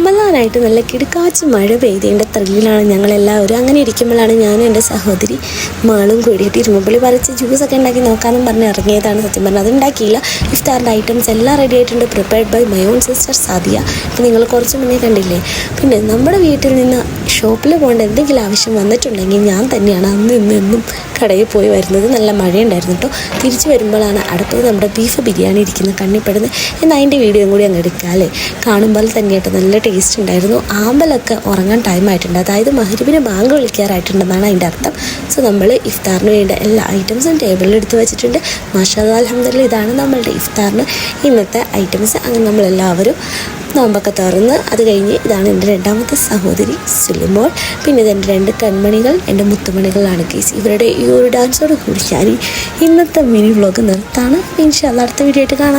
റമദാനായിട്ട് നല്ല കിടുക്കാച്ച് മഴ പെയ്തതിൻ്റെ ത്രില്ലിലാണ് ഞങ്ങളെല്ലാവരും. അങ്ങനെ ഇരിക്കുമ്പോഴാണ് ഞാനും എൻ്റെ സഹോദരി മാളും കൂടിയിട്ട് ഇരുമ്പുളി പറിച്ച് ജ്യൂസൊക്കെ ഉണ്ടാക്കി നോക്കാമെന്നും പറഞ്ഞ് ഇറങ്ങിയതാണ്. സത്യം പറഞ്ഞാൽ അത് ഉണ്ടാക്കിയില്ല. ഇഫ്താറിൻ്റെ ഐറ്റംസ് എല്ലാം റെഡി ആയിട്ടുണ്ട്. Prepared by my own sister Sadiya. അപ്പോൾ നിങ്ങൾ കുറച്ച് മുന്നേ കണ്ടില്ലേ. പിന്നെ നമ്മുടെ വീട്ടിൽ നിന്ന് ഷോപ്പിൽ പോകേണ്ട എന്തെങ്കിലും ആവശ്യം വന്നിട്ടുണ്ടെങ്കിൽ ഞാൻ തന്നെയാണ് എന്നും കടയിൽ പോയി വരുന്നത്. നല്ല മഴയുണ്ടായിരുന്നു കേട്ടോ. തിരിച്ചു വരുമ്പോഴാണ് അടുത്തത് നമ്മുടെ ബീഫ് ബിരിയാണി ഇരിക്കുന്നത് കണ്ണിപ്പെടുന്നത്. എന്നാൽ അതിൻ്റെ വീഡിയോയും കൂടി അങ്ങ് എടുക്കാം അല്ലേ. കാണുമ്പോൾ തന്നെയായിട്ട് നല്ല ടേസ്റ്റ് ഉണ്ടായിരുന്നു. ആമ്പലൊക്കെ ഉറങ്ങാൻ ടൈമായിട്ടുണ്ട്, അതായത് മഗ്‌രിബിന് ബാങ്ക് വിളിക്കാറായിട്ടുണ്ടെന്നാണ് അതിൻ്റെ അർത്ഥം. സോ നമ്മൾ ഇഫ്താറിന് വേണ്ട എല്ലാ ഐറ്റംസും ടേബിളിൽ എടുത്ത് വെച്ചിട്ടുണ്ട്. മാഷാ അല്ലാഹ് അൽഹംദുലില്ലാഹ് ഇതാണ് നമ്മളുടെ ഇഫ്താറിന് ഇന്നത്തെ ഐറ്റംസ്. അങ്ങനെ നമ്മളെല്ലാവരും നോമ്പൊക്കെ തുറന്ന് അത് കഴിഞ്ഞ് ഇതാണ് എൻ്റെ രണ്ടാമത്തെ സഹോദരി സുലിമോൾ. പിന്നെ ഇതെൻ്റെ 2 കൺമണികൾ, എൻ്റെ മുത്തുമണികളാണ് കേസ്. ഇവരുടെ ഈ ഒരു ഡാൻസോട് കൂടി ഞാൻ ഇന്നത്തെ മിനി വ്ളോഗ് നിർത്താണ്. ഇൻഷാ അല്ലാഹ് അടുത്ത വീഡിയോ ആയിട്ട് കാണാം.